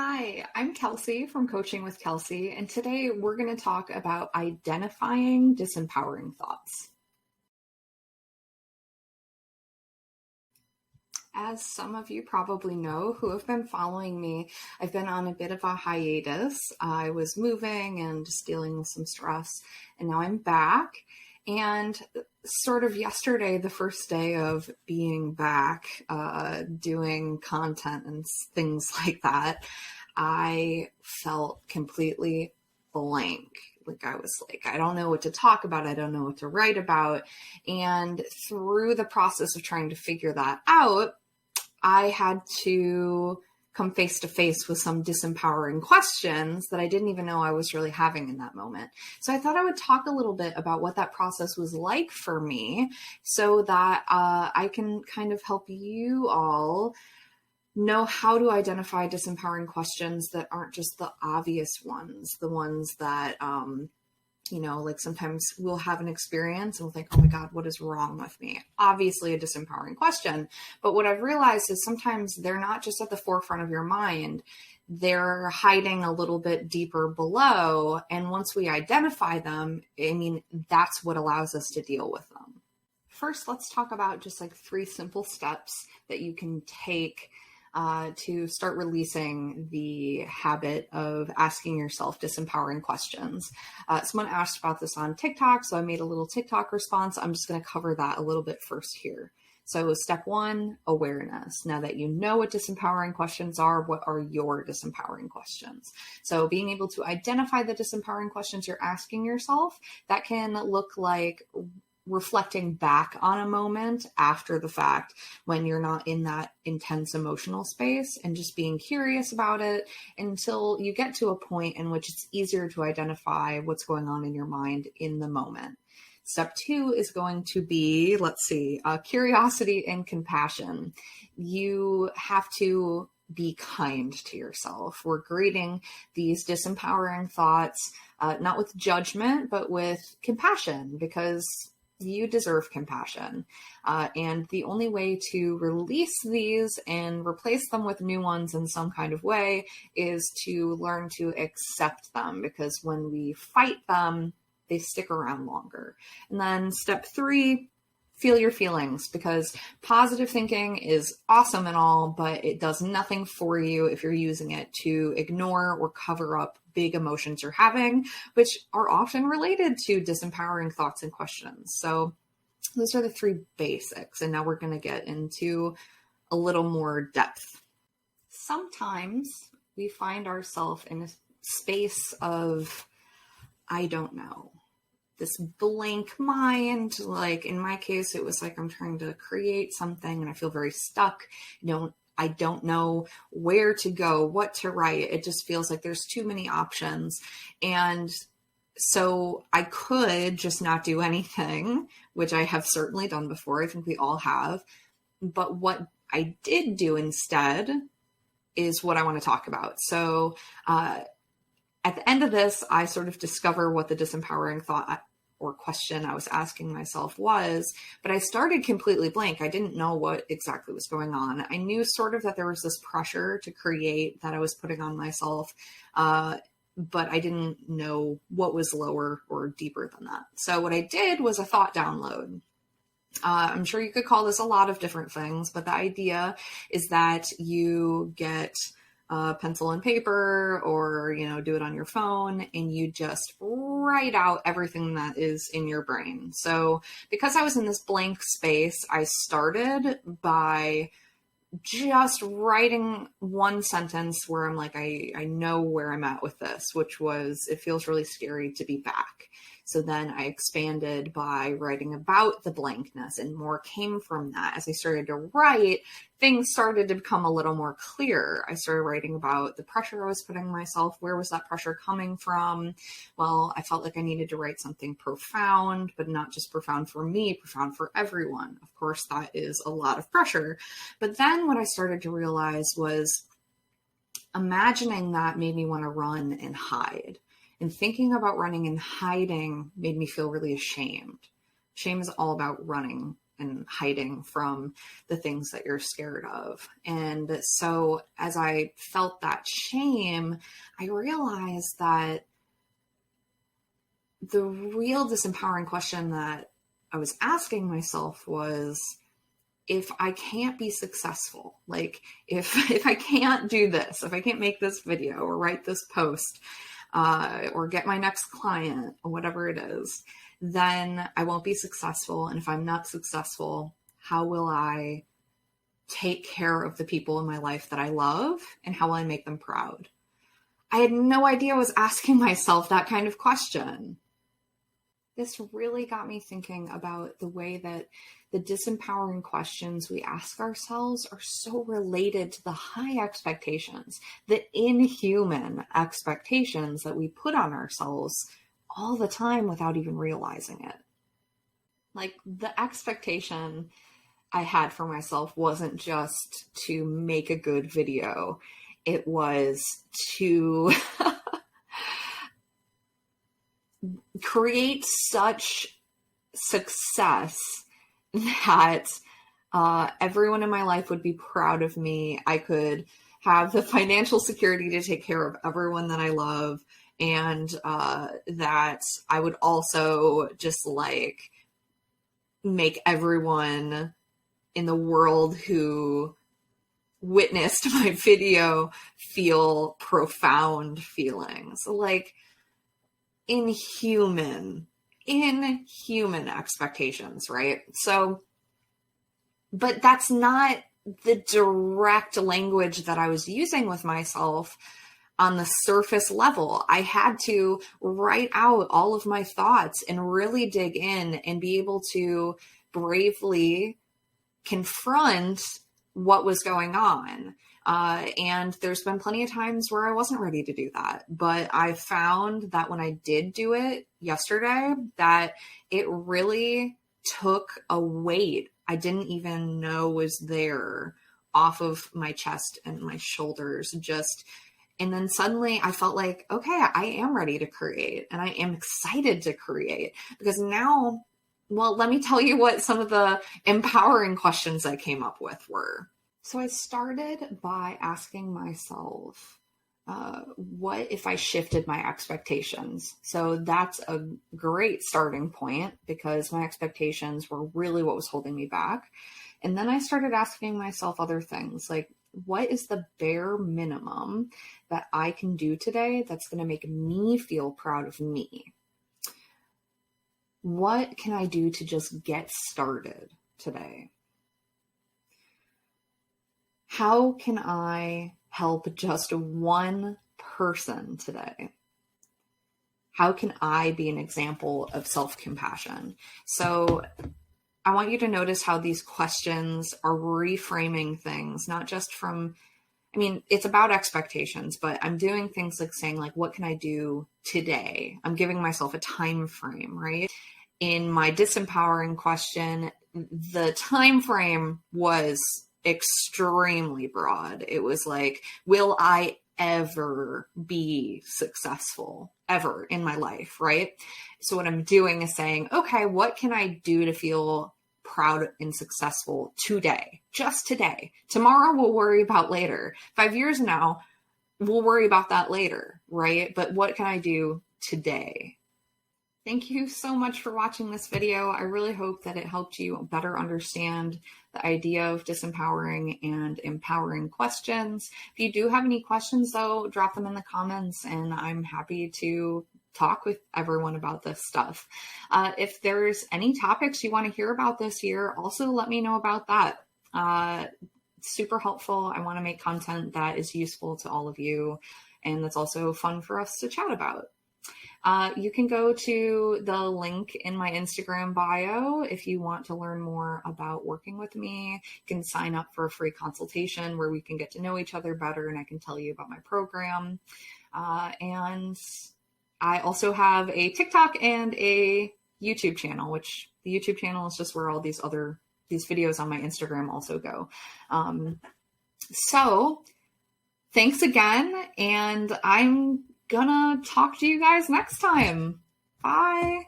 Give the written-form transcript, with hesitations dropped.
Hi, I'm Kelsey from Coaching with Kelsey, and today we're going to talk about identifying disempowering thoughts. As some of you probably know who have been following me, I've been on a bit of a hiatus. I was moving and just dealing with some stress, and now I'm back. And sort of yesterday, the first day of being back, doing content and things like that, I felt completely blank. Like I was like, I don't know what to talk about. I don't know what to write about. And through the process of trying to figure that out, I had to come face to face with some disempowering questions that I didn't even know I was really having in that moment. So I thought I would talk a little bit about what that process was like for me so that I can kind of help you all know how to identify disempowering questions that aren't just the obvious ones, the ones that, like sometimes we'll have an experience and we'll think, oh my God, what is wrong with me? Obviously a disempowering question. But what I've realized is sometimes they're not just at the forefront of your mind. They're hiding a little bit deeper below. And once we identify them, that's what allows us to deal with them. First, let's talk about just like 3 simple steps that you can take to start releasing the habit of asking yourself disempowering questions. Someone asked about this on TikTok, so I made a little TikTok response. I'm just going to cover that a little bit first here. So step 1, awareness. Now that you know what disempowering questions are, what are your disempowering questions? So being able to identify the disempowering questions you're asking yourself, that can look like reflecting back on a moment after the fact when you're not in that intense emotional space and just being curious about it until you get to a point in which it's easier to identify what's going on in your mind in the moment. Step 2 is going to be, curiosity and compassion. You have to be kind to yourself. We're greeting these disempowering thoughts, not with judgment, but with compassion, because you deserve compassion. And the only way to release these and replace them with new ones in some kind of way is to learn to accept them, because when we fight them, they stick around longer. And then step 3, feel your feelings, because positive thinking is awesome and all, but it does nothing for you if you're using it to ignore or cover up big emotions you're having, which are often related to disempowering thoughts and questions. So those are the 3 basics. And now we're going to get into a little more depth. Sometimes we find ourselves in a space of, I don't know, this blank mind. Like in my case, it was like I'm trying to create something and I feel very stuck. I don't know where to go, what to write. It just feels like there's too many options. And so I could just not do anything, which I have certainly done before. I think we all have. But what I did do instead is what I want to talk about. So at the end of this, I sort of discover what the disempowering thought or question I was asking myself was, but I started completely blank. I didn't know what exactly was going on. I knew sort of that there was this pressure to create that I was putting on myself, but I didn't know what was lower or deeper than that. So what I did was a thought download. I'm sure you could call this a lot of different things, but the idea is that you get pencil and paper, or, do it on your phone, and you just write out everything that is in your brain. So because I was in this blank space, I started by just writing one sentence where I'm like, I know where I'm at with this, which was, it feels really scary to be back. So then I expanded by writing about the blankness, and more came from that. As I started to write, things started to become a little more clear. I started writing about the pressure I was putting on myself. Where was that pressure coming from? Well, I felt like I needed to write something profound, but not just profound for me, profound for everyone. Of course, that is a lot of pressure. But then what I started to realize was imagining that made me want to run and hide. And thinking about running and hiding made me feel really ashamed. Shame is all about running and hiding from the things that you're scared of. And so as I felt that shame, I realized that the real disempowering question that I was asking myself was, if I can't be successful, like if I can't do this, if I can't make this video or write this post, or get my next client or whatever it is, then I won't be successful. And if I'm not successful, how will I take care of the people in my life that I love, and how will I make them proud? I had no idea I was asking myself that kind of question. This really got me thinking about the way that the disempowering questions we ask ourselves are so related to the high expectations, the inhuman expectations that we put on ourselves all the time without even realizing it. Like, the expectation I had for myself wasn't just to make a good video. It was to create such success that everyone in my life would be proud of me. I could have the financial security to take care of everyone that I love, and that I would also just like make everyone in the world who witnessed my video feel profound feelings. Like, inhuman expectations, right? So, but that's not the direct language that I was using with myself on the surface level. I had to write out all of my thoughts and really dig in and be able to bravely confront what was going on. And there's been plenty of times where I wasn't ready to do that. But I found that when I did do it yesterday, that it really took a weight I didn't even know was there off of my chest and my shoulders. And then suddenly I felt like, okay, I am ready to create, and I am excited to create, because now, well, let me tell you what some of the empowering questions I came up with were. So I started by asking myself, what if I shifted my expectations? So that's a great starting point, because my expectations were really what was holding me back. And then I started asking myself other things, like, what is the bare minimum that I can do today that's going to make me feel proud of me? What can I do to just get started today? How can I help just one person today? How can I be an example of self-compassion? So I want you to notice how these questions are reframing things, not just from, I mean, it's about expectations, but I'm doing things like saying, like, what can I do today? I'm giving myself a time frame, right? In my disempowering question, the time frame was extremely broad. It was like, will I ever be successful ever in my life, right? So what I'm doing is saying, okay, what can I do to feel proud and successful today? Just today. Tomorrow we'll worry about later. 5 years now, we'll worry about that later, right? But what can I do today? Thank you so much for watching this video. I really hope that it helped you better understand the idea of disempowering and empowering questions. If you do have any questions, though, drop them in the comments, and I'm happy to talk with everyone about this stuff. If there's any topics you want to hear about this year, also let me know about that. Super helpful. I want to make content that is useful to all of you, and that's also fun for us to chat about. You can go to the link in my Instagram bio if you want to learn more about working with me. You can sign up for a free consultation where we can get to know each other better, and I can tell you about my program. And I also have a TikTok and a YouTube channel, which the YouTube channel is just where all these videos on my Instagram also go. So thanks again, and I'm gonna talk to you guys next time. Bye.